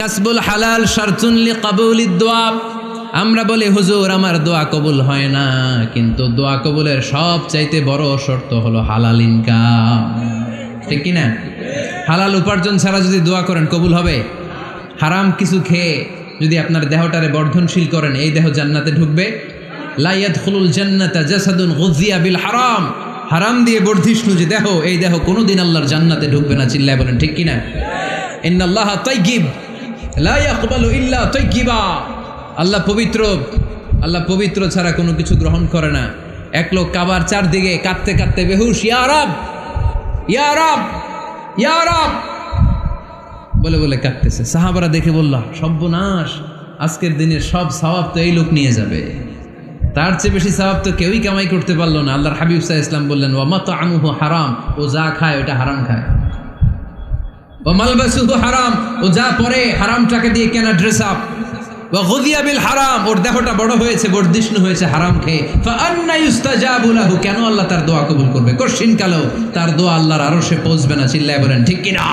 কাসবুল হালাল শারতুন লিকাবুলিদ দোয়া। আমরা বলি হুজুর আমার দোয়া কবুল হয় না, কিন্তু দোয়া কবুলের সবচাইতে বড় শর্ত হলো হালাল ইনকাম, ঠিক কি না? হালাল উপার্জন ছাড়া যদি দোয়া করেন কবুল হবে? হারাম কিছু খেয়ে যদি আপনার দেহটারে বর্ধনশীল করেন, এই দেহ জান্নাতে ঢুকবে? লা ইয়াদখুলুল জান্নাতা জাসাদুন গুযিয়া বিল হারাম। হারাম দিয়ে বর্ধিষ্ণু যে দেহ, এই দেহ কোনোদিন আল্লাহর জান্নাতে ঢুকবে না। চিল্লায় বলেন ঠিক কি না? ইন্নাল্লাহা তাইয়্যিব লা ইয়াকবালু ইল্লা তাইয়্যিবা। আল্লাহ পবিত্র, আল্লাহ পবিত্র ছাড়া কোনো কিছু গ্রহণ করে না। এক লোক কাবার চারদিকে কাঁদতে কাঁদতে বেহুশ, ইয়া রাব ইয়া রাব ইয়া রাব বলে বলে কাঁদতেছে। সাহাবারা দেখে বলল, সর্বনাশ, আজকের দিনের সব সওয়াব তো এই লোক নিয়ে যাবে, তার চেয়ে বেশি সওয়াব তো কেউই কামাই করতে পারলো না। আল্লাহর হাবিব সাল্লাল্লাহু আলাইহি ওয়াসাল্লাম বললেন, ওয়া মাতআমুহু হারাম, ও যা খায় ওটা হারাম খায়। ওয়া মালবাসুহু হারাম, ও যা পরে হারামটাকে দিয়ে কেনা ড্রেস আপ। ওয়া গুযিয়া বিল হারাম, ওর দেহটা বড় হয়েছে, বর্ধিষ্ণু হয়েছে হারাম খেয়ে। ফা আন্না ইউস্তাজাবু লাহু, কেন আল্লাহ তার দোয়া কবুল করবে? কঠিন কালেও তার দোয়া আল্লাহর আরশে পৌঁছবে না। চিল্লায় বলেন ঠিক কি না?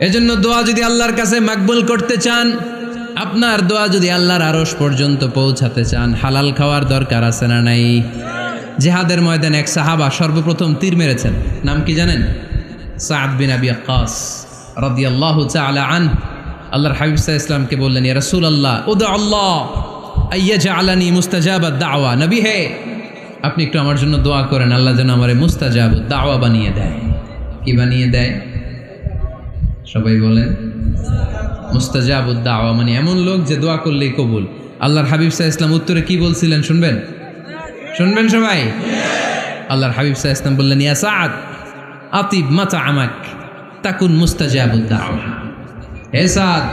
এজন্য দোয়া যদি আল্লাহর কাছে মাকবুল করতে চান, আপনার দোয়া যদি আল্লাহর আরশ পর্যন্ত পৌঁছাতে চান, হালাল খাওয়ার দরকার আছে না নাই? জিহাদের ময়দানে এক সাহাবা সর্বপ্রথম তীর মেরেছেন, নাম কি জানেন? সাদ বিন আবি ওয়াক্কাস রাদিয়াল্লাহু তাআলা আনহু। আল্লাহর হাবিব সাল্লাল্লাহু আলাইহি ওয়াসাল্লামকে বললেন, ইয়া রাসূলুল্লাহ উদু আল্লাহ আইয়াজআলানি মুস্তাজাবাদ দাওয়া। নবী হে, আপনি একটু আমার জন্য দোয়া করেন, আল্লাহ যেন আমারে মুস্তাজাবুদ দাওয়া বানিয়ে দেয়। কি বানিয়ে দেয়? সবাই বলেন মুস্তাজাবুদ দাওয়া, মানে এমন লোক যে দোয়া করলেই কবুল। আল্লাহর হাবিব সাল্লাল্লাহু আলাইহি ওয়াসাল্লাম উত্তরে কি বলছিলেন শুনবেন? শুনবেন সবাই? আল্লাহর হাবিব সাল্লাল্লাহু আলাইহি ওয়াসাল্লাম বললেন, ইয়া সাদ আতিব মাতআমাক তাকুন মুস্তাজাবুদ দাওয়া। হে সাদ,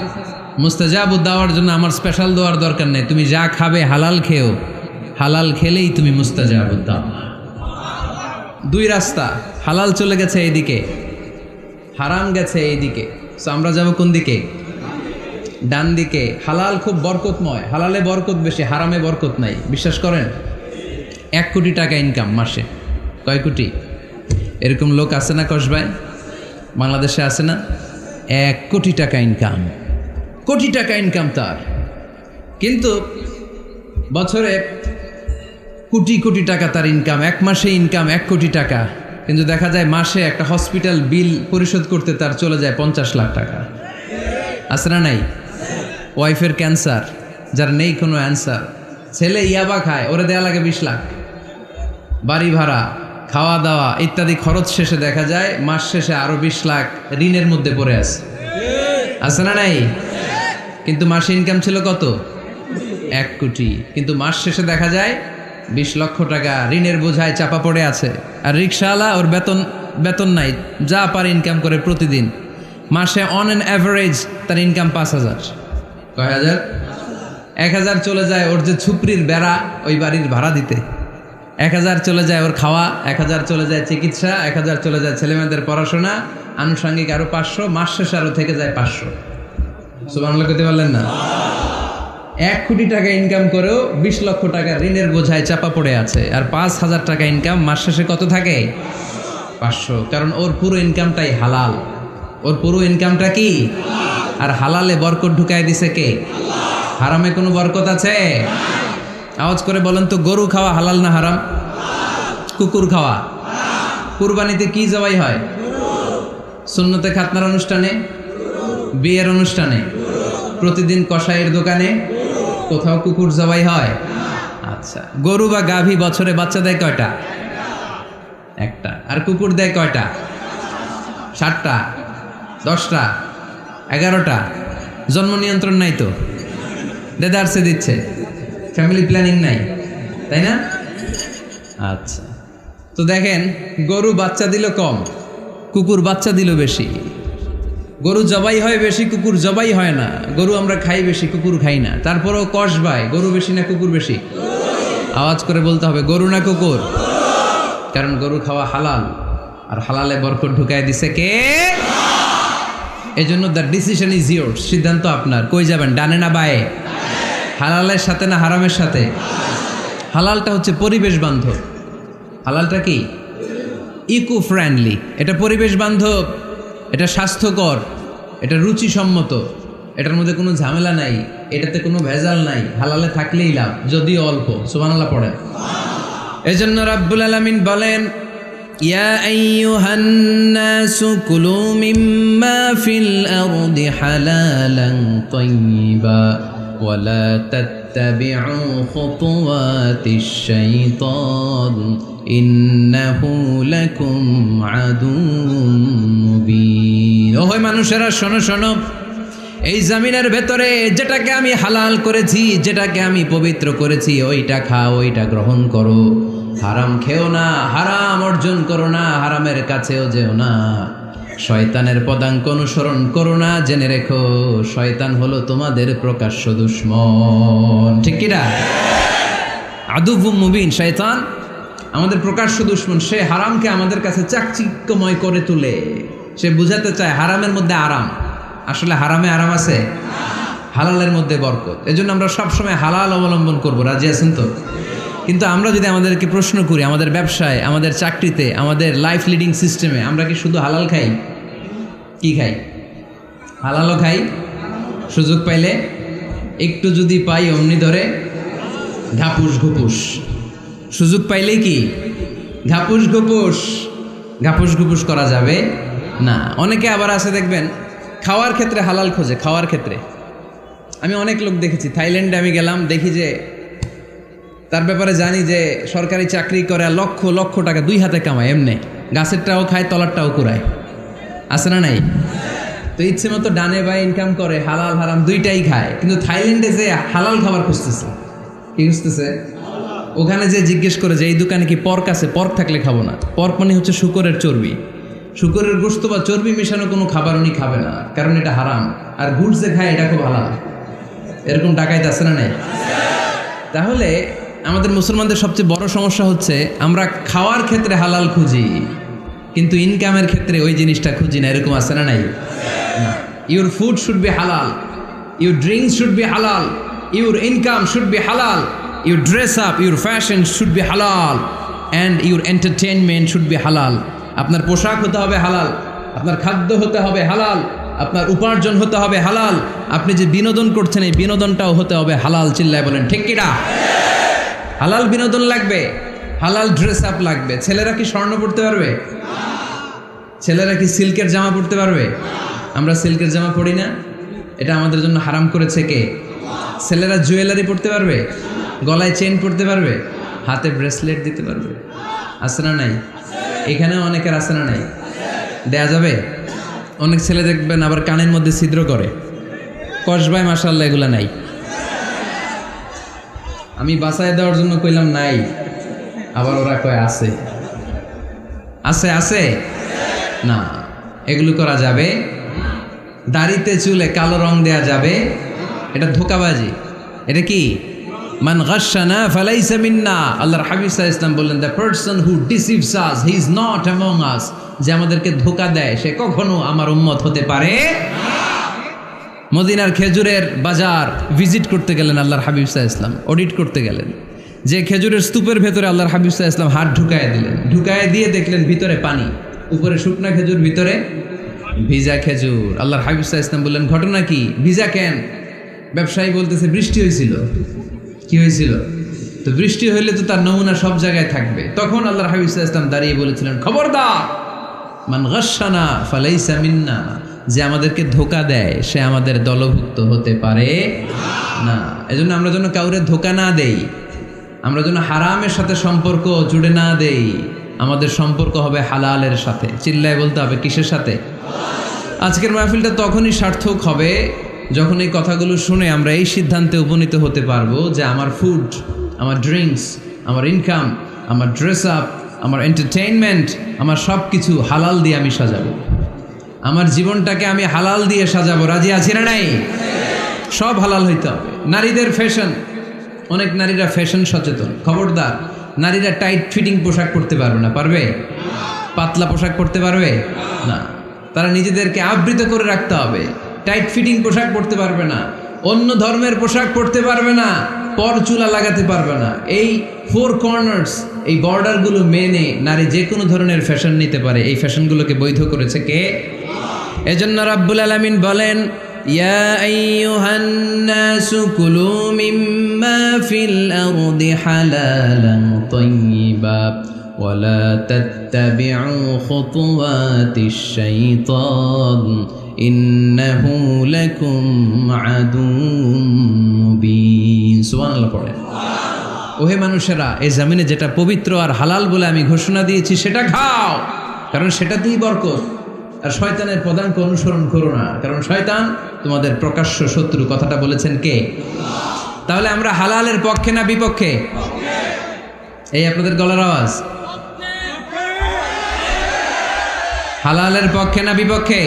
মুস্তাজাবুদ দাওয়ার জন্য আমার স্পেশাল দোয়ার দরকার নেই, তুমি যা খাবে হালাল খেও, হালাল খেলেই তুমি মুস্তাজাবুদ দাওয়া। দুই রাস্তা, হালাল চলে গেছে এইদিকে, হারাম গেছে এইদিকে। সো আমরা যাব কোন দিকে? ডান দিকে। হালাল খুব বরকতময়, হালালে বরকত বেশি, হারামে বরকত নাই। বিশ্বাস করেন? 1 কোটি টাকা ইনকাম মাসে। কয় কোটি? এরকম লোক আছে না কসবায়? বাংলাদেশে আছে না? 1 কোটি টাকা ইনকাম, কোটি টাকা ইনকাম তার, কিন্তু বছরে কোটি কোটি টাকা তার ইনকাম। 1 মাসে ইনকাম 1 কোটি টাকা, কিন্তু দেখা যায় মাসে একটা হসপিটাল বিল পরিশোধ করতে তার চলে যায় 50 লাখ টাকা। আছে না নাই? ওয়াইফের ক্যান্সার, যার নেই কোনো অ্যান্সার। ছেলে ইয়াবা খায়, ওরে দেয়া লাগে 20 লাখ। বাড়ি ভাড়া, খাওয়া দাওয়া ইত্যাদি খরচ শেষে দেখা যায় মাস শেষে আরো 20 লাখ ঋণের মধ্যে পড়ে আছে। আছে না নাই? কিন্তু মাসে ইনকাম ছিল কত? 1 কোটি, কিন্তু মাস শেষে দেখা যায় 20 লক্ষ টাকা ঋণের বোঝায় চাপা পড়ে আছে। আর রিক্সাওয়ালা, ওর বেতন নাই, যা পারে ইনকাম করে প্রতিদিন। মাসে অন অ্যান অ্যাভারেজ তার ইনকাম 5,000। কয় হাজার? 1,000 চলে যায় ওর যে ছুপড়ির বেড়া, ওই বাড়ির ভাড়া দিতে। 1,000 চলে যায় ওর খাওয়া, 1,000 চলে যায় চিকিৎসা, 1,000 চলে যায় ছেলেমেয়েদের পড়াশোনা, আনুষঙ্গিক আরো 500, মাস শেষে আরো থেকে যায় 500। সুবহানাল্লাহ কইতে পারলেন না? 1 কোটি টাকা ইনকাম করেও 20 লক্ষ টাকা ঋণের বোঝায় চাপা পড়ে আছে। আর 5,000 টাকা ইনকাম, মাস শেষে কত থাকে? 500। কারণ ওর পুরো ইনকামটাই হালাল। ওর পুরো ইনকামটা কি? আর হালালে বরকত ঢুকায় দিছে কে? হারামে কোনো বরকত আছে? আওয়াজ করে বলেন তো, গরু খাওয়া হালাল না হারাম? কুকুর খাওয়া? কুরবানিতে কি জবাই হয়? সুন্নতে খাতনার অনুষ্ঠানে, বিয়ের অনুষ্ঠানে, প্রতিদিন কসাইয়ের দোকানে, কোথাও কুকুর জবাই হয়? আচ্ছা, গরু বা গাভী বছরে বাচ্চা দেয় কয়টা? একটা। আর কুকুর দেয় কয়টা? 7টা, 10টা, 11টা। জন্ম নিয়ন্ত্রণ নাই তো, দেদারসে দিচ্ছে, ফ্যামিলি প্ল্যানিং নাই, তাই না? আচ্ছা, তো দেখেন, গরু বাচ্চা দিল কম, কুকুর বাচ্চা দিল বেশি। গরু জবাই হয় বেশি, কুকুর জবাই হয় না। গরু আমরা খাই বেশি, কুকুর খাই না। তারপরেও কসবায় গরু বেশি না কুকুর বেশি? আওয়াজ করে বলতে হবে, গরু না কুকুর? কারণ গরু খাওয়া হালাল, আর হালালে বরকত ঢুকায় দিছে কে? এজন্য দ্য ডিসিশন ইজ ইয়োরস, সিদ্ধান্ত আপনার। কই যাবেন, ডানে না বায়ে? হালালের সাথে না হারামের সাথে? হালালটা হচ্ছে পরিবেশ বান্ধব। হালালটা কি? ইকো ফ্রেন্ডলি, এটা পরিবেশ বান্ধব, এটা স্বাস্থ্যকর, এটা রুচিসম্মত, এটার মধ্যে কোনো ঝামেলা নাই, এটাতে কোনো ভেজাল নাই, হালালে থাকলেই লাভ, যদিও অল্প। সুবহানাল্লাহ পড়েন। এজন্য রাব্বুল আলামিন বলেন, ইয়া আইয়ুহান নাসু কুলু মিম্মা ফিল আরদি হালালান তাইয়্যিবা ওয়া লা তাত্তাবিউ খুতুওয়াতিশ শাইতান ইন্নাহু লাকুম আদুউম মুবিন। ওহে মানুষেরা, শোনো শোনো, এই জমিনের ভেতরে যেটাকে আমি হালাল করেছি, যেটাকে আমি পবিত্র করেছি, ওইটা খাও, ওইটা গ্রহণ করো। হারাম খেও না, হারাম অর্জন করো না, হারামের কাছেও যেও না, শয়তানের পদাঙ্ক অনুসরণ করো না। জেনে রেখো, শয়তান হলো তোমাদের প্রকাশ্য দুশ্মন। ঠিক কিনা? আদুউম মুবিন। শয়তান আমাদের প্রকাশ্য দুশ্মন। সে হারামকে আমাদের কাছে চাকচিক্যময় করে তুলে। সে বুঝাতে চায় হারামের মধ্যে আরাম, আসলে হারামে আরাম আছে, হালালের মধ্যে বরকত। এজন্য আমরা সবসময় হালাল অবলম্বন করবো। রাজি আছেন তো? কিন্তু আমরা যদি আমাদেরকে প্রশ্ন করি, আমাদের ব্যবসায়, আমাদের চাকরিতে, আমাদের লাইফ লিডিং সিস্টেমে আমরা কি শুধু হালাল খাই? কি খাই? হালালও খাই, সুযোগ পাইলে একটু যদি পাই অমনি ধরে ঘাপুস ঘুপুস। সুযোগ পাইলেই কি ঘাপুস ঘুপুস? ঘাপুস ঘুপুস করা যাবে না। অনেকে আবার আছে দেখবেন খাওয়ার ক্ষেত্রে হালাল খোঁজে। খাওয়ার ক্ষেত্রে আমি অনেক লোক দেখেছি। থাইল্যান্ডে আমি গেলাম, দেখি যে তার ব্যাপারে জানি যে সরকারি চাকরি করে, লক্ষ লক্ষ টাকা দুই হাতে কামায়, এমনি গাছেরটাও খায়, তলারটাও কুড়ায়। আছে না নাই? তো ইচ্ছে মতো ডানে বাই ইনকাম করে, হালাল হারাম দুইটাই খায়। কিন্তু থাইল্যান্ডে যে হালাল খাবার খুঁজতেছে। কি খুঁজতেছে? ওখানে যে জিজ্ঞেস করে যে এই দোকানে কি পর্ক আছে? পর্ক থাকলে খাবো না। পর্ক মানে হচ্ছে শুকরের চর্বি। শুকরের গোশত বা চর্বি মেশানো কোনো খাবার উনি খাবে না, কারণ এটা হারাম। আর গুড় যে খায় এটা খুব হালাল। এরকম ডাকাইতে আছে না নাই? তাহলে আমাদের মুসলমানদের সবচেয়ে বড় সমস্যা হচ্ছে আমরা খাওয়ার ক্ষেত্রে হালাল খুঁজি, কিন্তু ইনকামের ক্ষেত্রে ওই জিনিসটা খুঁজি না। এরকম আছে না নাই? Your food should be halal, your drinks should be halal, your income should be halal, your dress up, your fashion should be halal, and your entertainment should be halal. আপনার পোশাক হতে হবে হালাল, আপনার খাদ্য হতে হবে হালাল, আপনার উপার্জন হতে হবে হালাল, আপনি যে বিনোদন করছেন এই বিনোদনটাও হতে হবে হালাল। চিল্লায় বলেন ঠিক কিনা? হালাল বিনোদন লাগবে, হালাল ড্রেস আপ লাগবে। ছেলেরা কি স্বর্ণ পড়তে পারবে? ছেলেরা কি সিল্কের জামা পড়তে পারবে? আমরা সিল্কের জামা পরি না, এটা আমাদের জন্য হারাম করেছে কে? ছেলেরা জুয়েলারি পড়তে পারবে? গলায় চেন পড়তে পারবে? হাতে ব্রেসলেট দিতে পারবে? আছে না নাই? এখানেও অনেকের আছে না নাই? দেয়া যাবে? অনেক ছেলে দেখবেন আবার কানের মধ্যে ছিদ্র করে। কসবায় মাশাআল্লাহ এগুলা নাই। আমি বাঁচায় দেওয়ার জন্য কইলাম নাই, আবার ওরা কয় আছে। আছে আছে না, এগুলো করা যাবে? দাড়িতে চুলে কালো রং দেয়া যাবে? এটা ধোঁকাবাজি। এটা কি? মান গাশশানা ফালাইসা মিন্না। আল্লাহর হাবিব সাল্লাল্লাহু আলাইহি ওয়াসাল্লাম বললেন, the person who deceives us he is not among আস। যে আমাদেরকে ধোঁকা দেয় সে কখনো আমার উম্মত হতে পারে না। মদিনার খেজুরের বাজার ভিজিট করতে গেলেন আল্লাহর হাবিব সাল্লাল্লাহু আলাইহি ওয়াসাল্লাম, অডিট করতে গেলেন। যে খেজুরের স্তূপের ভেতরে আল্লাহর হাবিব সাল্লাল্লাহু আলাইহি ওয়াসাল্লাম হাত ঢুকায় দিলেন। ঢুকায় দিয়ে দেখলেন ভিতরে পানি, উপরে শুকনা খেজুর, ভিতরে ভিজা খেজুর। আল্লাহর হাবিব সাল্লাল্লাহু আলাইহি ওয়াসাল্লাম বললেন, ঘটনা কি? ভিজা কেন? ব্যবসায়ী বলতেছে বৃষ্টি হয়েছিল। কি হয়েছিল? তো বৃষ্টি হইলে তো তার নমুনা সব জায়গায় থাকবে। তখন আল্লাহর হাবিব সাল্লাল্লাহু আলাইহি ওয়াসাল্লাম দাঁড়িয়ে বলেছিলেন, খবরদার, মান গাশশানা ফালাইসা মিন্না। যে আমাদেরকে ধোঁকা দেয় সে আমাদের দলভুক্ত হতে পারে না। এজন্য আমরা যেন কাউরে ধোঁকা না দেই, আমরা যেন হারামের সাথে সম্পর্ক জুড়ে না দেই। আমাদের সম্পর্ক হবে হালালের সাথে। চিল্লায় বলতে হবে কিসের সাথে? আজকের মাহফিলটা তখনই সার্থক হবে যখন এই কথাগুলো শুনে আমরা এই সিদ্ধান্তে উপনীত হতে পারবো যে আমার ফুড, আমার ড্রিঙ্কস, আমার ইনকাম, আমার ড্রেস আপ, আমার এন্টারটেইনমেন্ট, আমার সব কিছু হালাল দিয়ে আমি সাজাবো। আমার জীবনটাকে আমি হালাল দিয়ে সাজাবো। রাজি আছি না নাই? সব হালাল হইতে হবে। নারীদের ফ্যাশন, অনেক নারীরা ফ্যাশন সচেতন। খবরদার, নারীরা টাইট ফিটিং পোশাক পরতে পারবে না। পারবে? পাতলা পোশাক পরতে পারবে না। তারা নিজেদেরকে আবৃত করে রাখতে হবে। টাইট ফিটিং পোশাক পরতে পারবে না, অন্য ধর্মের পোশাক পরতে পারবে না, পর চুলা লাগাতে পারবে না। এই 4 কর্নার্স, এই বর্ডারগুলো মেনে নারী যে কোনো ধরনের ফ্যাশন নিতে পারে। এই ফ্যাশনগুলোকে বৈধ করেছে কে? এজন্য রাব্বুল আলামিন বলেন, ইয়া আইয়ুহান নাসু কুলু মিম্মা ফিল আরদি হালালান তাইয়্যিবা ওয়ালা তাত্তাবিউ খুতুওয়াতিশ শাইতান ইন্নাহু লাকুম আদুউম মুবিন। সুবহানাল্লাহ পড়ে। ওহে মানুষেরা, এই জমিনে যেটা পবিত্র আর হালাল বলে আমি ঘোষণা দিয়েছি সেটা খাও, কারণ সেটাতেই বরকত। আর শয়তানের পদাঙ্ক অনুসরণ করো না, কারণ শয়তান তোমাদের প্রকাশ্য শত্রু। কথাটা বলেছেন কে? তাহলে আমরা হালালের পক্ষে না বিপক্ষে? এই আপনাদের গলার আওয়াজ। হালালের পক্ষে না বিপক্ষে?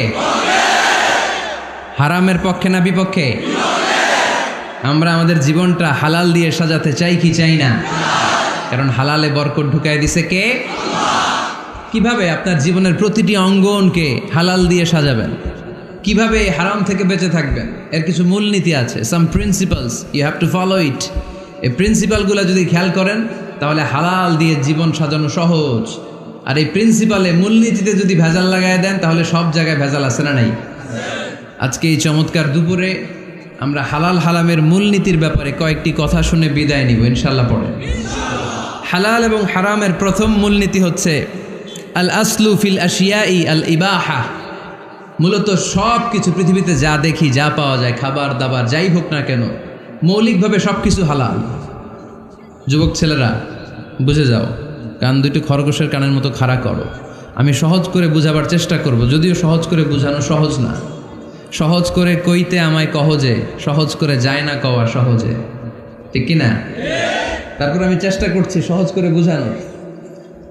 হারামের পক্ষে না বিপক্ষে? আমরা আমাদের জীবনটা হালাল দিয়ে সাজাতে চাই কি চাই না? কারণ হালালে বরকত ঢুকাই দিছে কে? কিভাবে আপনার জীবনের প্রতিটি অঙ্গনকে হালাল দিয়ে সাজাবেন, কিভাবে হারাম থেকে বেঁচে থাকবেন, এর কিছু মূলনীতি আছে। Some principles, you have to follow it. এই প্রিন্সিপালগুলো যদি খেয়াল করেন তাহলে হালাল দিয়ে জীবন সাজানো সহজ। আর এই প্রিন্সিপালে, মূলনীতিতে যদি ভেজাল লাগাই দেন তাহলে সব জায়গায় ভেজাল আছে না নাই? আজকে এই চমৎকার দুপুরে আমরা হালাল হারামের মূলনীতির ব্যাপারে কয়েকটি কথা শুনে বিদায় নিব ইনশাল্লাহ। পড়ে হালাল এবং হারামের প্রথম মূলনীতি হচ্ছে আল আসলু ফিল আশিয়াই আল ইবাহা। মূলত সব কিছু পৃথিবীতে যা দেখি, যা পাওয়া যায়, খাবার দাবার যাই হোক না কেন, মৌলিকভাবে সব কিছু হালাল। যুবক ছেলেরা বুঝে যাও, কান দুটি খরগোশের কানের মতো খাড়া করো। আমি সহজ করে বুঝাবার চেষ্টা করব, যদিও সহজ করে বুঝানো সহজ না। সহজ করে কইতে আমায় কহজে, সহজ করে যায় না কওয়া সহজে, ঠিক কি না? তারপর আমি চেষ্টা করছি সহজ করে বুঝানোর।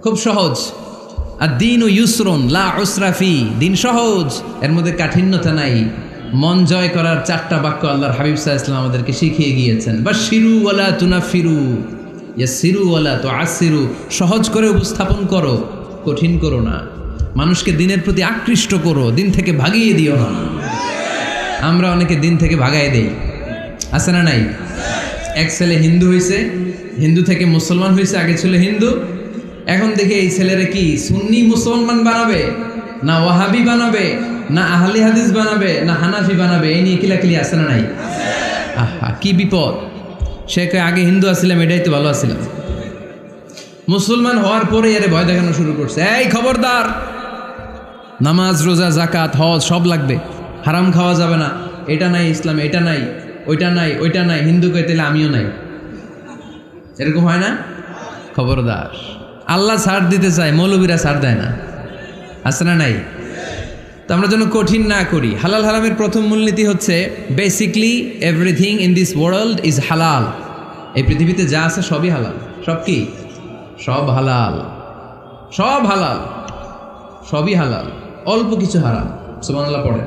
খুব সহজ। আর দিন ও ইউসরুন লা উসরা ফি, দিন সহজ, এর মধ্যে কাঠিন্যতা নাই। মন জয় করার 4টা বাক্য আল্লাহর হাবিব সাল্লাল্লাহু আলাইহি ওয়াসাল্লাম আমাদেরকে শিখিয়ে গিয়েছেন। বাশিরু ওয়ালা তুনাফিরু, ইয়াসিরু ওয়ালা তুআসিরু। সহজ করে উপস্থাপন করো, কঠিন করো না। মানুষকে দিনের প্রতি আকৃষ্ট করো, দিন থেকে ভাগিয়ে দিও না। আমরা অনেকে দিন থেকে ভাগাই দেই, আছে না নাই? এক ছেলে হিন্দু হয়েছে, হিন্দু থেকে মুসলমান হয়েছে, আগে ছিল হিন্দু, এখন দেখে এই ছেলেরা কি সুন্নি মুসলমান বানাবে, না ওয়াহাবি বানাবে, না আহলি হাদিস বানাবে, না হানাফি বানাবে, এই নিয়ে কিলাকিলি, আছে না নাই? আহা, কি বিপদ! সে আগে হিন্দু আসছিলাম, এটাই তো ভালো আসছিলাম। মুসলমান হওয়ার পরে এর ভয় দেখানো শুরু করছে, এই খবরদার, নামাজ রোজা জাকাত হজ সব লাগবে, হারাম খাওয়া যাবে না, এটা নাই ইসলাম, এটা নাই, ওইটা নাই, ওইটা নাই। হিন্দু কই তাহলে আমিও নাই, এরকম হয় না? খবরদার। আল্লাহ ছাড় দিতে চায়, মৌলবীরা ছাড় দেয় না, আছে না নাই? তো আমরা যেন কঠিন না করি। হালাল হারামের প্রথম মূলনীতি হচ্ছে basically everything in this world is হালাল। এই পৃথিবীতে যা আছে সবই হালাল। সব কি? সব হালাল, সব হালাল, সবই হালাল, অল্প কিছু হারাম। সুবহানাল্লাহ পড়ে।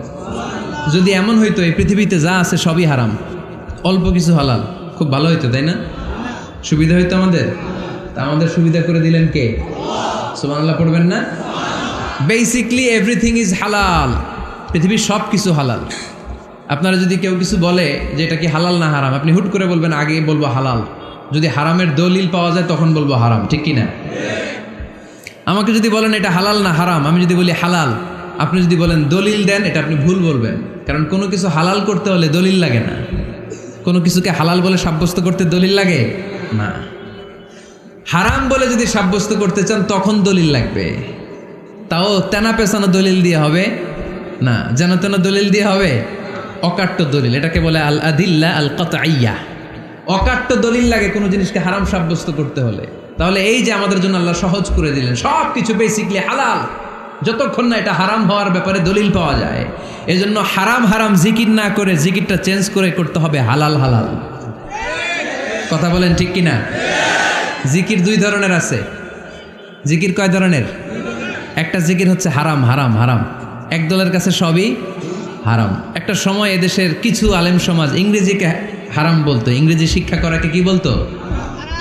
যদি এমন হইতো এই পৃথিবীতে যা আছে সবই হারাম, অল্প কিছু হালাল, খুব ভালো হইতো, তাই না? সুবিধা হইতো আমাদের। তা আমাদের সুবিধা করে দিলেন কে? সুবহানাল্লাহ পড়বেন না? বেসিকলি এভরিথিং ইজ হালাল। পৃথিবীর সব কিছু হালাল। আপনারা যদি কেউ কিছু বলে যে এটা কি হালাল না হারাম, আপনি হুট করে বলবেন আগে বলবো হালাল। যদি হারামের দলিল পাওয়া যায় তখন বলবো হারাম, ঠিক কি না? আমাকে যদি বলেন এটা হালাল না হারাম, আমি যদি বলি হালাল, আপনি যদি বলেন দলিল দেন, এটা আপনি ভুল বলবেন। কারণ কোনো কিছু হালাল করতে হলে দলিল লাগে না। কোনো কিছুকে হালাল বলে সাব্যস্ত করতে দলিল লাগে না। হারাম বলে যদি সাব্যস্ত করতে চান তখন দলিল লাগবে, তাও তেনা পেছানো দলিল দিয়ে হবে না, যেন তেন দলিল দিয়ে হবে, অকাট্য দলিল। এটাকে বলে আল আদিল্লা আল কাতঈয়া। অকাট্য দলিল লাগে কোনো জিনিসকে হারাম সাব্যস্ত করতে হলে। তাহলে এই যে আমাদের জন্য আল্লাহ সহজ করে দিলেন, সব কিছু বেসিকলি হালাল, যতক্ষণ না এটা হারাম হওয়ার ব্যাপারে দলিল পাওয়া যায়। এই জন্য হারাম হারাম জিকির না করে জিকিরটা চেঞ্জ করে করতে হবে হালাল হালাল। কথা বলেন ঠিক কিনা? জিকির 2 ধরনের আছে। জিকির কয় ধরনের? একটা জিকির হচ্ছে হারাম হারাম হারাম, এক দলের কাছে সবই হারাম। একটা সময় এদেশের কিছু আলেম সমাজ ইংরেজিকে হারাম বলতো, ইংরেজি শিক্ষা করাকে কি বলতো?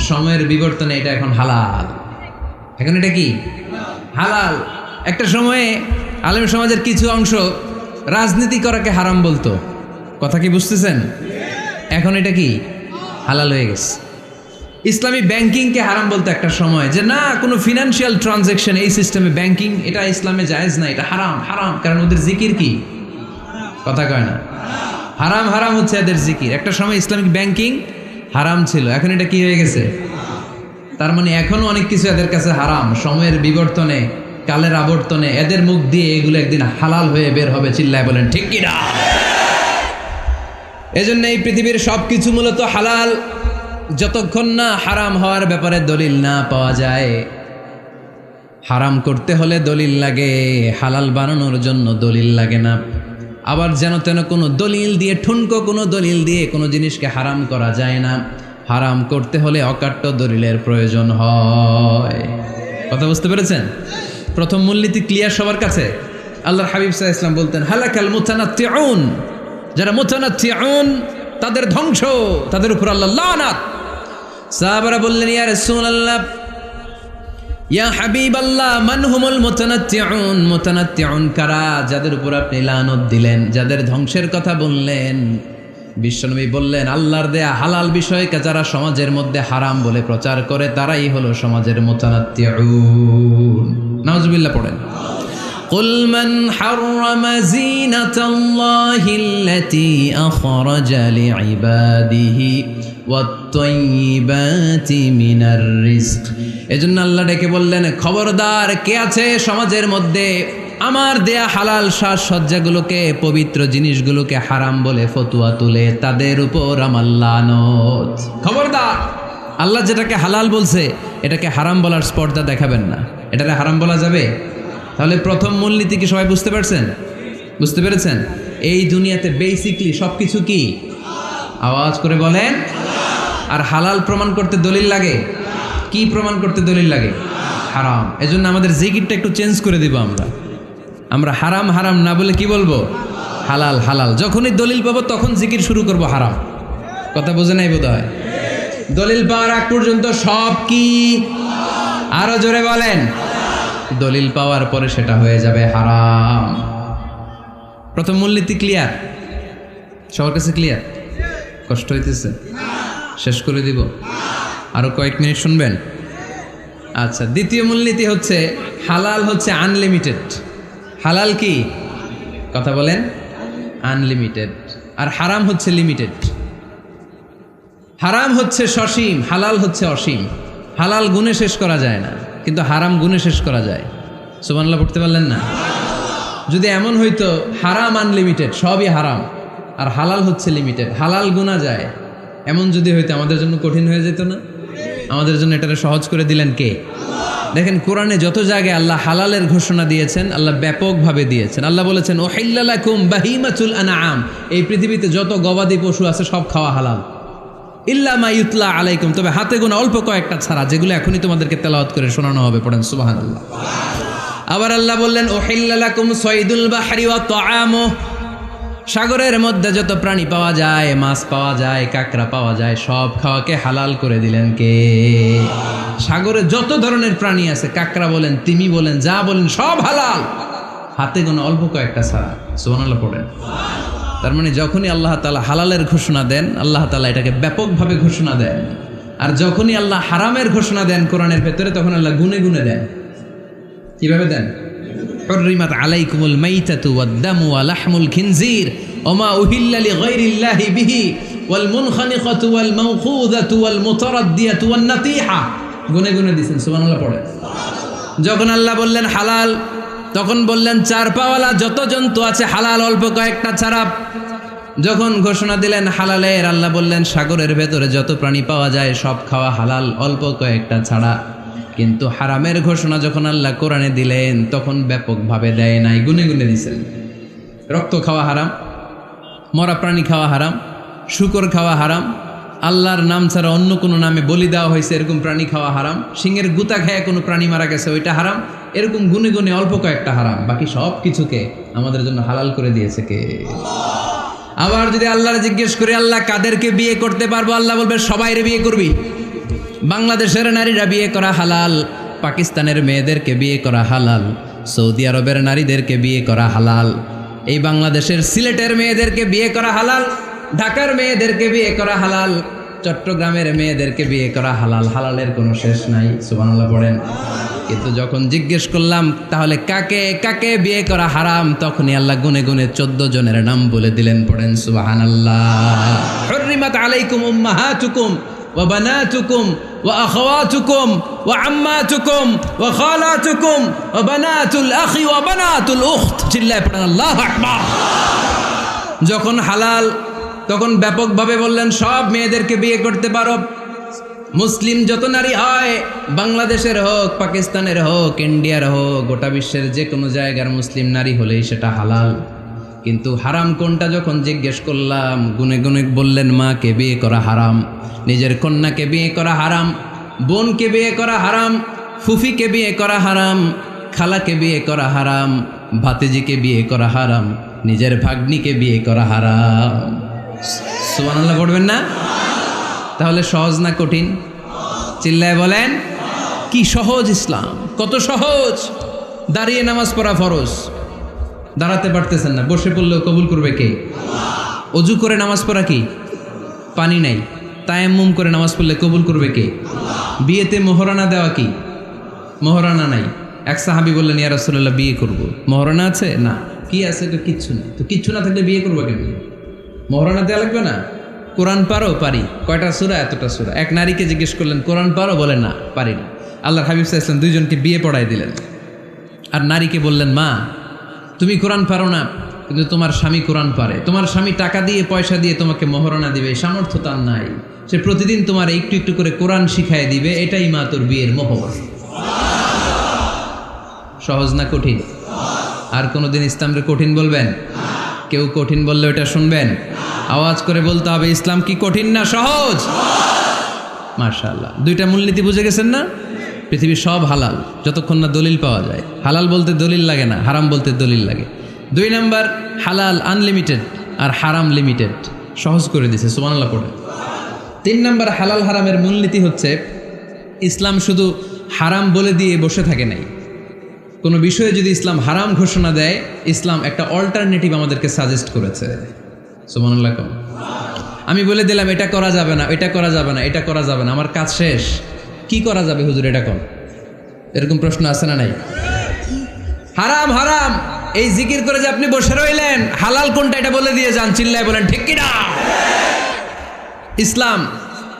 সময়ের বিবর্তনে এটা এখন হালাল। এখন এটা কি হালাল। একটা সময়ে আলেম সমাজের কিছু অংশ রাজনীতি করাকে হারাম বলতো। কথা কি বুঝতেছেন? এখন এটা কি হালাল হয়ে গেছে। ইসলামী ব্যাংকিংকে হারাম বলতে একটা সময় যে না কোনো ফিনান্সিয়াল ট্রানজ্যাকশন এই সিস্টেমে ব্যাংকিং এটা ইসলামে জায়েজ না, এটা হারাম হারাম, কারণ ওদের জিকির কি কথা কয় না, হারাম হারাম হচ্ছে এদের জিকির। একটা সময় ইসলামিক ব্যাংকিং হারাম ছিল, এখন এটা কি হয়ে গেছে? তার মানে এখনো অনেক কিছু এদের কাছে হারাম। সময়ের বিবর্তনে, কালের আবর্তনে এদের মুখ দিয়ে এগুলো একদিন হালাল হয়ে বের হবে। চিল্লায় বলেন ঠিক কিনা? এজন্য এই পৃথিবীর সবকিছু মূলত হালাল, যতক্ষণ না হারাম হওয়ার ব্যাপারে দলিল না পাওয়া যায়। হারাম করতে হলে দলিল লাগে, হালাল বানানোর জন্য দলিল লাগে না। আবার যেন তেন কোনো দলিল দিয়ে, ঠুনকো কোনো দলিল দিয়ে কোনো জিনিসকে হারাম করা যায় না। হারাম করতে হলে অকাট্য দলিলের প্রয়োজন হয়। কথা বুঝতে পেরেছেন? প্রথম মূলনীতি ক্লিয়ার সবার কাছে? আল্লাহর হাবিব সাল্লাল্লাহু আলাইহি ওয়াসাল্লাম বলতেন হালাকাল মুতানাত্তিউন, যারা মুতানাত্তিউন তাদের ধ্বংস, তাদের উপর আল্লাহ লানাত। সাহাবারা বললেন ইয়া রাসূলুল্লাহ, ইয়া হাবিবাল্লাহ, মান হুমুল মুতানাত্তিউন? মুতানাত্তিউন কারা যাদের উপর আপনি লানত দিলেন, যাদের ধ্বংসের কথা বললেন? বিশ্বনবী বললেন আল্লাহর দেয়া হালাল বিষয়কে যারা সমাজের মধ্যে হারাম বলে প্রচার করে তারাই হলো সমাজের মুতানাত্তিউন। নাউজুবিল্লাহ পড়েন। قل من حرم زينة الله التي أخرج لعباده والطيبات من الرزق। এজন্য আল্লাহ ডেকে বললেন খবরদার, কে আছে সমাজের মধ্যে আমার দেয়া হালাল সাজসজ্জাগুলোকে, পবিত্র জিনিসগুলোকে হারাম বলে ফতোয়া তুলে, তাদের উপর আমার লানত। খবরদার, আল্লাহ যেটাকে হালাল বলছে এটাকে হারাম বলার স্পর্ধা দেখাবেন না। এটাকে হারাম বলা যাবে? তাহলে প্রথম মূলনীতি কি সবাই বুঝতে পারছেন? বুঝতে পেরেছেন? এই দুনিয়াতে বেসিকলি সব কিছু কি? আওয়াজ করে বলেন। আর হালাল প্রমাণ করতে দলিল লাগে? কি প্রমাণ করতে দলিল লাগে? হারাম। এজন্য আমাদের জিকিরটা একটু চেঞ্জ করে দিব। আমরা হারাম হারাম না বলে কি বলবো? হালাল হালাল। যখনই দলিল পাবো তখন জিকির শুরু করব হারাম। কথা বোঝে নাই বোধ হয়? দলিল পাওয়ার আগ পর্যন্ত সব কি? আরো জোরে বলেন। দলিল পাওয়ার পরে সেটা হয়ে যাবে হারাম। প্রথম মূলনীতি ক্লিয়ার? সবার কাছে ক্লিয়ার? কষ্ট হইতেছে? শেষ করে দিব? আরো কয়েক মিনিট শুনবেন? আচ্ছা, দ্বিতীয় মূলনীতি হচ্ছে হালাল হচ্ছে আনলিমিটেড। হালাল কি? কথা বলেন। আনলিমিটেড। আর হারাম হচ্ছে লিমিটেড। হারাম হচ্ছে সসীম, হালাল হচ্ছে অসীম। হালাল গুণে শেষ করা যায় না, কিন্তু হারাম গুণে শেষ করা যায়। সুবহানাল্লাহ পড়তে পারলেন না? যদি এমন হইতো হারাম আনলিমিটেড, সবই হারাম, আর হালাল হচ্ছে লিমিটেড, হালাল গুণা যায়, এমন যদি হইতো আমাদের জন্য কঠিন হয়ে যেত না? আমাদের জন্য এটাকে সহজ করে দিলেন কে? দেখেন কোরআনে যত জায়গায় আল্লাহ হালালের ঘোষণা দিয়েছেন, আল্লাহ ব্যাপকভাবে দিয়েছেন। আল্লাহ বলেছেন উহিল্লা লাকুম বাহিমাতুল আনআম, এই পৃথিবীতে যত গবাদি পশু আছে সব খাওয়া হালাল, ইল্লা মা ইউতলা আলাইকুম, তবে হাতে গোনা অল্প কয়েকটা ছাড়া, যেগুলো এখনই তোমাদেরকে তেলাওয়াত করে শোনানো হবে। পড়েন সুবহানাল্লাহ। আবার আল্লাহ বললেন উহিল্লা লাকুম সাইদুল বাহরি ওয়া তাআমু, সাগরের মধ্যে যত প্রাণী পাওয়া যায়, মাছ পাওয়া যায়, কাঁকড়া পাওয়া যায়, সব খাওয়াকে হালাল করে দিলেন কে? সাগরে যত ধরনের প্রাণী আছে, কাঁকড়া বলেন, তিমি বলেন, যা বলেন সব হালাল, হাতে গোনা অল্প কয়েকটা ছাড়া। সুবহানাল্লাহ পড়েন। তার মানে যখনই আল্লাহ তাআলা হালালের ঘোষণা দেন, আল্লাহ তাআলা এটাকে ব্যাপকভাবে ঘোষণা দেন। আর যখনই আল্লাহ হারামের ঘোষণা দেন কোরআনের ভেতরে, তখন আল্লাহ গুনে গুনে দেন। কিভাবে দেন? হুররিমাত আলাইকুমুল মাইতাতু ওয়াদ-দামু ওয়া লাহমুল খিনজির ওয়া মা উহিল্লা লিগাইরিল্লাহি বিহি ওয়াল মুনখানিকাতু ওয়াল মাওখুযাতু ওয়াল মুতারাদ্দিয়াতু ওয়ান নাতিহা। গুনে গুনে দিয়েছেন। সুবহানাল্লাহ পড়ে। যখন আল্লাহ বললেন হালাল, তখন বললেন চার পাওয়ালা যত জন্তু আছে হালাল, অল্প কয়েকটা ছাড়া। যখন ঘোষণা দিলেন হালালের, আল্লাহ বললেন সাগরের ভেতরে যত প্রাণী পাওয়া যায় সব খাওয়া হালাল, অল্প কয়েকটা ছাড়া। কিন্তু হারামের ঘোষণা যখন আল্লাহ কোরআনে দিলেন, তখন ব্যাপকভাবে দেয় নাই, গুনে গুনে দিয়েছেন। রক্ত খাওয়া হারাম, মরা প্রাণী খাওয়া হারাম, শূকর খাওয়া হারাম, আল্লাহর নাম ছাড়া অন্য কোনো নামে বলি দেওয়া হয়েছে এরকম প্রাণী খাওয়া হারাম, সিংহের গুতা খেয়ে কোনো প্রাণী মারা গেছে ওইটা হারাম। এরকম গুনে গুনে অল্প কয়েকটা হারাম, বাকি সব কিছুকে আমাদের জন্য হালাল করে দিয়েছে কে? আবার যদি আল্লাহর জিজ্ঞেস করে আল্লাহ কাদেরকে বিয়ে করতে পারবো, আল্লাহ বলবে সবাইরে বিয়ে করবি। বাংলাদেশের নারীরা বিয়ে করা হালাল, পাকিস্তানের মেয়েদেরকে বিয়ে করা হালাল, সৌদি আরবের নারীদেরকে বিয়ে করা হালাল, এই বাংলাদেশের সিলেটের মেয়েদেরকে বিয়ে করা হালাল, ঢাকার মেয়েদেরকে বিয়ে করা হালাল, চট্টগ্রামের মেয়েদেরকে বিয়ে করা হালাল, হালালের কোনো শেষ নাই, সুবহানাল্লাহ পড়েন। কিন্তু যখন জিজ্ঞেস করলাম তাহলে কাকে কাকে বিয়ে করা হারাম, তখনই আল্লাহ গুনে গুনে 14 জনের নাম বলে দিলেন, পড়েন সুবহানাল্লাহ। হুররিমাত আলাইকুম উম্মাহাতুকুম ওয়া বানাতুকুম ওয়া আখাওয়াতুকুম ওয়া আম্মাতুকুম ওয়া খালাতুকুম ওয়া বানাতুল আখি ওয়া বানাতুল উখত, চিল্লায় পড়েন আল্লাহু আকবার। যখন হালাল তখন ব্যাপকভাবে বললেন সব মেয়েদেরকে বিয়ে করতে পারো। মুসলিম যত নারী হয়, বাংলাদেশের হোক, পাকিস্তানের হোক, ইন্ডিয়ার হোক, গোটা বিশ্বের যে কোনো জায়গার মুসলিম নারী হলেই সেটা হালাল। কিন্তু হারাম কোনটা যখন জিজ্ঞেস করলাম, গুনে গুনে বললেন মাকে বিয়ে করা হারাম, নিজের কন্যাকে বিয়ে করা হারাম, বোনকে বিয়ে করা হারাম, ফুফিকে বিয়ে করা হারাম, খালাকে বিয়ে করা হারাম, ভাতিজিকে বিয়ে করা হারাম, নিজের ভাগ্নিকে বিয়ে করা হারাম। সুবহানাল্লাহ পড়বেন না? তাহলে সহজ না কঠিন? চিল্লায় বলেন, কি সহজ ইসলাম, কত সহজ। দাঁড়িয়ে নামাজ পড়া ফরজ, দাঁড়াতে পারতেছেন না, বসে পড়লেও কবুল করবে কে? অজু করে নামাজ পড়া কি? পানি নাই, তায়াম্মুম করে নামাজ পড়লে কবুল করবে কে? বিয়েতে মোহরানা দেওয়া কি? মোহরানা নাই। এক সাহাবী বললেন, ইয়া রাসূলুল্লাহ বিয়ে করব, মোহরানা আছে? না। কি আছে? তো কিচ্ছু নেই। তো কিচ্ছু না থাকলে বিয়ে করবো কেন? মোহরানা দেওয়া লাগবে না? কোরআন পারো? পারি। কয়টা সূরা? এতটা সূরা। এক নারীকে জিজ্ঞেস করলেন কোরআন পারো? বলে না, পারি না। আল্লাহর হাবিব সাল্লাল্লাহু আলাইহি ওয়াসাল্লাম দুইজনকে বিয়ে পড়াই দিলেন। আর নারীকে বললেন, মা তুমি কোরআন পারো না, কিন্তু তোমার স্বামী কোরআন পারে, তোমার স্বামী টাকা দিয়ে পয়সা দিয়ে তোমাকে মোহরানা দিবে, সামর্থ্য তার নাই, সে প্রতিদিন তোমার একটু একটু করে কোরআন শিখায় দিবে, এটাই মা তোর বিয়ের মোহর। সহজ না কঠিন? আর কোনোদিন ইসলামকে কঠিন বলবেন? কেউ কঠিন বললে ওটা শুনবেন? আওয়াজ করে বলতে হবে, ইসলাম কি কঠিন না সহজ? মাশাআল্লাহ। দুইটা মূলনীতি বুঝে গেছেন না? পৃথিবীর সব হালাল যতক্ষণ না দলিল পাওয়া যায়। হালাল বলতে দলিল লাগে না, হারাম বলতে দলিল লাগে। 2 নাম্বার, হালাল আনলিমিটেড আর হারাম লিমিটেড, সহজ করে দিছে, সুবহানাল্লাহ পড়ে। 3 নাম্বার, হালাল হারামের মূলনীতি হচ্ছে ইসলাম শুধু হারাম বলে দিয়ে বসে থাকে নাই। কোনো বিষয়ে যদি ইসলাম হারাম ঘোষণা দেয়, ইসলাম একটা অল্টারনেটিভ আমাদেরকে সাজেস্ট করেছে। সুবহানাল্লাহ। আমি বলে দিলাম এটা করা যাবে না, এটা করা যাবে না, এটা করা যাবে না, আমার কাজ শেষ, কি করা যাবে হুজুর এটা কোন? এরকম প্রশ্ন আছে না নাই? হারাম হারাম এই জিকির করে যে আপনি বসে রইলেন, হালাল কোনটা এটা বলে দিয়ে যান, চিল্লায় বলেন ঠিক কি না? ইসলাম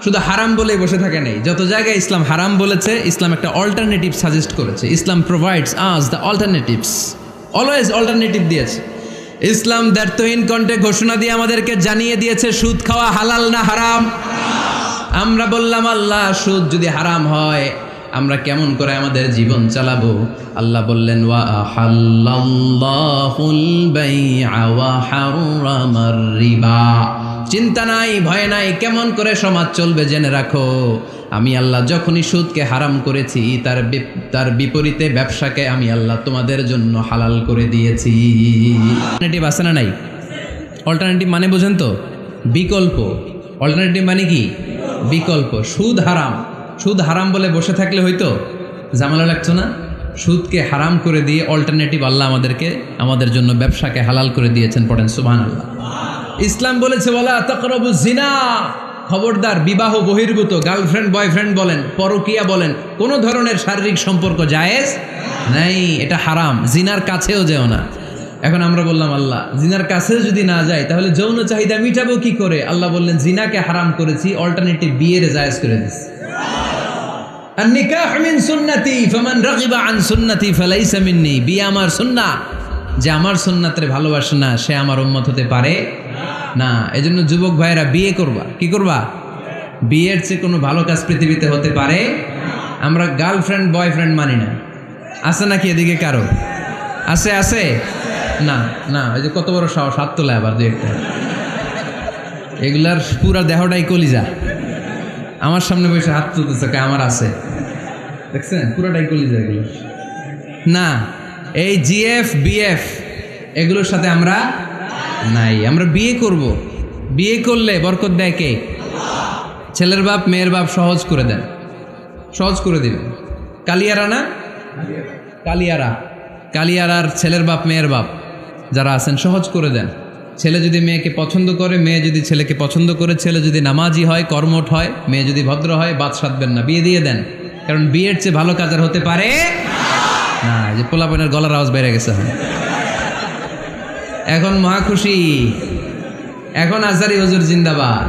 শুধু হারাম বলেই বসে থাকে নাই, যত জায়গায় ইসলাম হারাম বলেছে, ইসলাম একটা অল্টারনেটিভ সাজেস্ট করেছে। Islam provides us the alternatives, always alternative দিয়েছে। ইসলাম দ্ব্যর্থহীন কণ্ঠে ঘোষণা দিয়ে আমাদেরকে জানিয়ে দিয়েছে সুদ খাওয়া হালাল না হারাম। আমরা বললাম আল্লাহ সুদ যদি হারাম হয় আমরা কেমন করে আমাদের জীবন চালাবো? আল্লাহ বললেন ওয়া আহাল্লাল্লাহুল বাই'a ওয়া হারামার রিবা। চিন্তা নাই, ভয় নাই, কেমন করে সমাজ চলবে জেনে রাখো, আমি আল্লাহ যখনই সুদকে হারাম করেছি তার বিপরীতে ব্যবসাকে আমি আল্লাহ তোমাদের জন্য হালাল করে দিয়েছি। অল্টারনেটিভ আছে না নাই? অল্টারনেটিভ মানে বোঝেন তো? বিকল্প। অল্টারনেটিভ মানে কি? বিকল্প। সুদ হারাম, সুদ হারাম বলে বসে থাকলে হয়তো ঝামেলা লাগতো না? সুদকে হারাম করে দিয়ে অল্টারনেটিভ আল্লাহ আমাদের জন্য ব্যবসাকে হালাল করে দিয়েছেন, পড়েন সুবহানাল্লাহ। ইসলাম বলেছে ওয়ালা তাকরাবুজ জিনা, খবরদার বিবাহ বহির্ভূত, গার্লফ্রেন্ড বয়ফ্রেন্ড বলেন, পরকীয়া বলেন, কোনো ধরনের শারীরিক সম্পর্ক জায়েজ নাই, এটা হারাম, জিনার কাছেও যেও না। এখন আমরা বললাম আল্লাহ জিনার কাছেও যদি না যায় তাহলে যৌন চাহিদা মিটাবো কি করে? আল্লাহ বললেন জিনাকে হারাম করেছি, অল্টারনেটিভ বিয়ের জায়েজ করে দিয়েছি। আন-নিকাহ মিন সুন্নতি ফামান রাগিবা আন সুন্নতি ফালাইসা মিন্নি, বিয়ে আমার সুন্নাহ, যে আমার সুন্নাতরে ভালোবাসে না সে আমার উম্মত হতে পারে না। এজন্য যুবক ভাইয়েরা বিয়ে করবা, কি করবা? বিয়ের চেয়ে কোনো ভালো কাজ পৃথিবীতে হতে পারে? আমরা গার্লফ্রেন্ড বয়ফ্রেন্ড মানি না, আছে নাকি এদিকে কারো? আছে? আছে না? না, এই যে কত বড় সাহস, হাত তোলা আবার দুই একটা, এগুলার পুরা দেহটাই কলিজা, আমার সামনে বসে হাত তুলতেছে, আমার আছে, দেখছেন পুরাটাই কলিজা এগুলো। না, এই জিএফ বিএফ এগুলোর সাথে আমরা নাই। আমরা বিয়ে করব, বিয়ে করলে বরকত দেয় কে? ছেলের বাপ মেয়ের বাপ সহজ করে দেন, সহজ করে দিবেন। কালিয়ারা না, কালিয়ারার ছেলের বাপ মেয়ের বাপ যারা আছেন সহজ করে দেন। ছেলে যদি মেয়েকে পছন্দ করে, মেয়ে যদি ছেলেকে পছন্দ করে, ছেলে যদি নামাজি হয়, কর্মঠ হয়, মেয়ে যদি ভদ্র হয়, বাদ সাধবেন না, বিয়ে দিয়ে দেন। কারণ বিয়ের চেয়ে ভালো কাজ আর হতে পারে না। যে পোলাপানের গলার আওয়াজ বেড়ে গেছে এখন মহা খুশি, এখন আজহারি হুজুর জিন্দাবাদ।